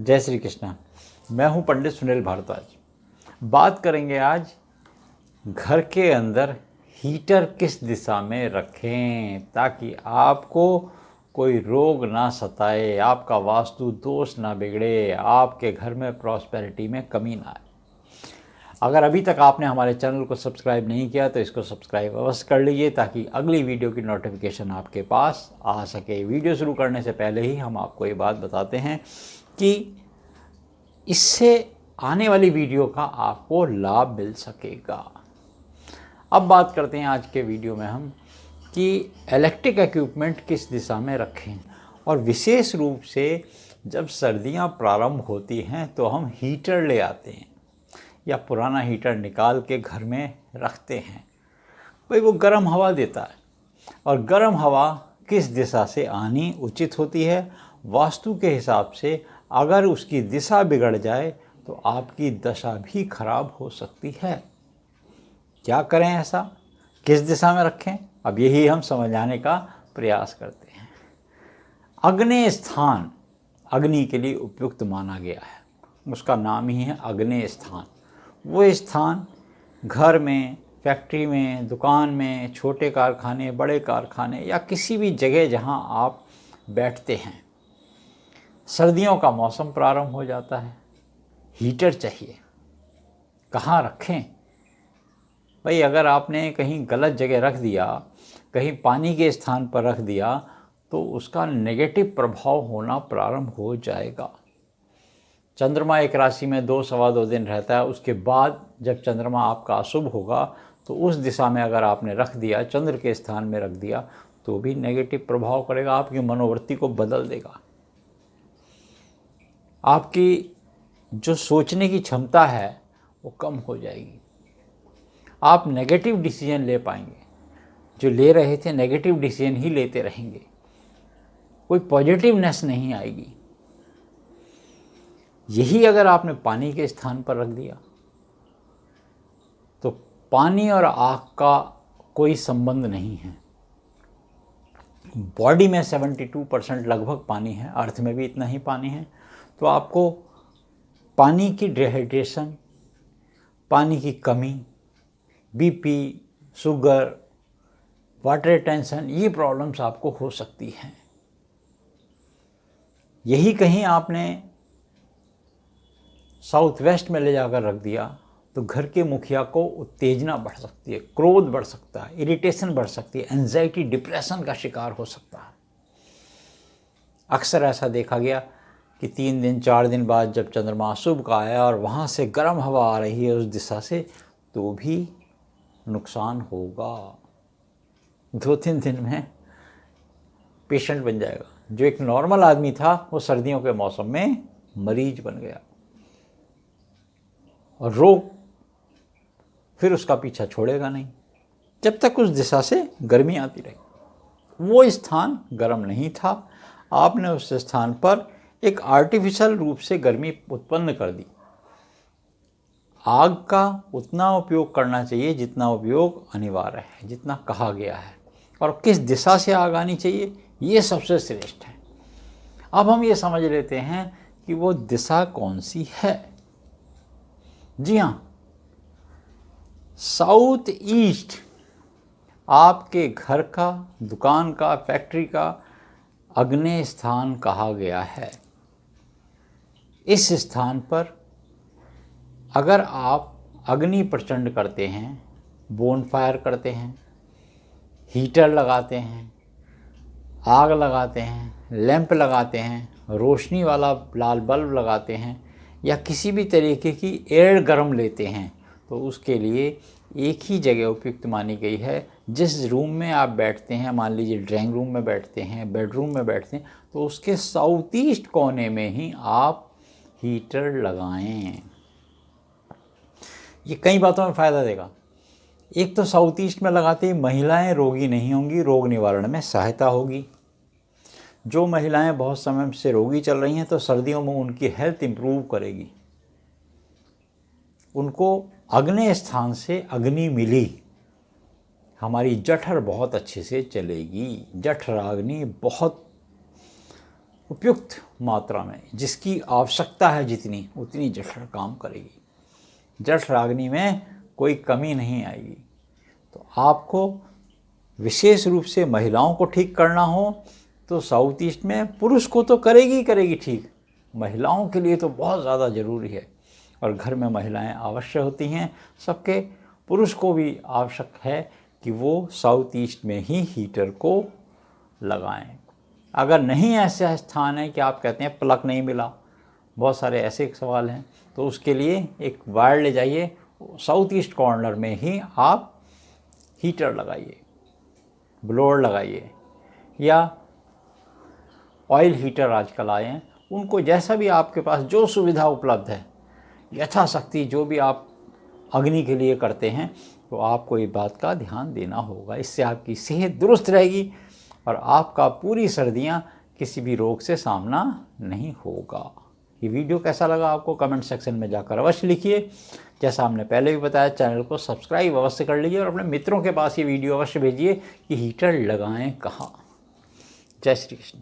जय श्री कृष्णा। मैं हूं पंडित सुनील भारद्वाज। बात करेंगे आज घर के अंदर हीटर किस दिशा में रखें ताकि आपको कोई रोग ना सताए, आपका वास्तु दोष ना बिगड़े, आपके घर में प्रॉस्पेरिटी में कमी ना आए। अगर अभी तक आपने हमारे चैनल को सब्सक्राइब नहीं किया तो इसको सब्सक्राइब अवश्य कर लीजिए ताकि अगली वीडियो की नोटिफिकेशन आपके पास आ सके। वीडियो शुरू करने से पहले ही हम आपको ये बात बताते हैं कि इससे आने वाली वीडियो का आपको लाभ मिल सकेगा। अब बात करते हैं आज के वीडियो में हम कि इलेक्ट्रिक इक्विपमेंट किस दिशा में रखें, और विशेष रूप से जब सर्दियां प्रारंभ होती हैं तो हम हीटर ले आते हैं या पुराना हीटर निकाल के घर में रखते हैं। भाई वो गर्म हवा देता है, और गर्म हवा किस दिशा से आनी उचित होती है वास्तु के हिसाब से। अगर उसकी दिशा बिगड़ जाए तो आपकी दशा भी खराब हो सकती है। क्या करें ऐसा, किस दिशा में रखें, अब यही हम समझाने का प्रयास करते हैं। अग्नेय स्थान अग्नि के लिए उपयुक्त माना गया है, उसका नाम ही है अग्नेय स्थान। वो स्थान घर में, फैक्ट्री में, दुकान में, छोटे कारखाने, बड़े कारखाने या किसी भी जगह जहां आप बैठते हैं। सर्दियों का मौसम प्रारंभ हो जाता है, हीटर चाहिए। कहाँ रखें भाई? अगर आपने कहीं गलत जगह रख दिया, कहीं पानी के स्थान पर रख दिया, तो उसका नेगेटिव प्रभाव होना प्रारंभ हो जाएगा। चंद्रमा एक राशि में 2 सवा 2 दिन रहता है, उसके बाद जब चंद्रमा आपका अशुभ होगा तो उस दिशा में अगर आपने रख दिया, चंद्र के स्थान में रख दिया, तो भी नेगेटिव प्रभाव करेगा, आपकी मनोवृत्ति को बदल देगा। आपकी जो सोचने की क्षमता है वो कम हो जाएगी। आप नेगेटिव डिसीजन ले पाएंगे, जो ले रहे थे नेगेटिव डिसीजन ही लेते रहेंगे, कोई पॉजिटिवनेस नहीं आएगी। यही अगर आपने पानी के स्थान पर रख दिया तो पानी और आग का कोई संबंध नहीं है। बॉडी में 72% लगभग पानी है, अर्थ में भी इतना ही पानी है। तो आपको पानी की डिहाइड्रेशन, पानी की कमी, बीपी, शुगर, वाटर टेंशन, ये प्रॉब्लम्स आपको हो सकती हैं। यही कहीं आपने साउथ वेस्ट में ले जाकर रख दिया तो घर के मुखिया को उत्तेजना बढ़ सकती है, क्रोध बढ़ सकता है, इरिटेशन बढ़ सकती है, एंजाइटी, डिप्रेशन का शिकार हो सकता है। अक्सर ऐसा देखा गया कि 3 दिन 4 दिन बाद जब चंद्रमा शुभ का आया और वहाँ से गर्म हवा आ रही है उस दिशा से, तो भी नुकसान होगा। 2-3 दिन में पेशेंट बन जाएगा। जो एक नॉर्मल आदमी था वो सर्दियों के मौसम में मरीज बन गया, और रोग फिर उसका पीछा छोड़ेगा नहीं जब तक उस दिशा से गर्मी आती रही। वो स्थान गर्म नहीं था, आपने उस स्थान पर एक आर्टिफिशियल रूप से गर्मी उत्पन्न कर दी। आग का उतना उपयोग करना चाहिए जितना उपयोग अनिवार्य है, जितना कहा गया है, और किस दिशा से आग आनी चाहिए ये सबसे श्रेष्ठ है। अब हम ये समझ लेते हैं कि वो दिशा कौन सी है। जी हाँ, साउथ ईस्ट आपके घर का, दुकान का, फैक्ट्री का अग्नेय स्थान कहा गया है। इस स्थान पर अगर आप अग्नि प्रचंड करते हैं, बोनफायर करते हैं, हीटर लगाते हैं, आग लगाते हैं, लैंप लगाते हैं, रोशनी वाला लाल बल्ब लगाते हैं, या किसी भी तरीके की एयर गर्म लेते हैं, तो उसके लिए एक ही जगह उपयुक्त मानी गई है। जिस रूम में आप बैठते हैं, मान लीजिए ड्राइंग रूम में बैठते हैं, बेडरूम में बैठते हैं, तो उसके साउथ ईस्ट कोने में ही आप हीटर लगाएं। ये कई बातों में फ़ायदा देगा। एक तो साउथ ईस्ट में लगाते ही महिलाएं रोगी नहीं होंगी, रोग निवारण में सहायता होगी। जो महिलाएं बहुत समय से रोगी चल रही हैं तो सर्दियों में उनकी हेल्थ इंप्रूव करेगी। उनको अग्नेय स्थान से अग्नि मिली, हमारी जठर बहुत अच्छे से चलेगी। जठराग्नि बहुत उपयुक्त मात्रा में, जिसकी आवश्यकता है जितनी, उतनी जठर काम करेगी। जठराग्नि में कोई कमी नहीं आएगी। तो आपको विशेष रूप से महिलाओं को ठीक करना हो तो साउथ ईस्ट में पुरुष को तो करेगी ठीक, महिलाओं के लिए तो बहुत ज़्यादा ज़रूरी है। और घर में महिलाएं अवश्य होती हैं, सबके पुरुष को भी आवश्यक है कि वो साउथ ईस्ट में ही हीटर को लगाएं। अगर नहीं ऐसा स्थान है कि आप कहते हैं प्लग नहीं मिला, बहुत सारे ऐसे सवाल हैं, तो उसके लिए एक वायर ले जाइए, साउथ ईस्ट कॉर्नर में ही आप हीटर लगाइए, ब्लोअर लगाइए, या ऑयल हीटर आजकल आए हैं, उनको जैसा भी आपके पास जो सुविधा उपलब्ध है, यथाशक्ति जो भी आप अग्नि के लिए करते हैं, तो आपको ये बात का ध्यान देना होगा। इससे आपकी सेहत दुरुस्त रहेगी और आपका पूरी सर्दियां किसी भी रोग से सामना नहीं होगा। ये वीडियो कैसा लगा आपको कमेंट सेक्शन में जाकर अवश्य लिखिए। जैसा हमने पहले भी बताया, चैनल को सब्सक्राइब अवश्य कर लीजिए और अपने मित्रों के पास ये वीडियो अवश्य भेजिए कि हीटर लगाएं कहाँ। जय श्री कृष्ण।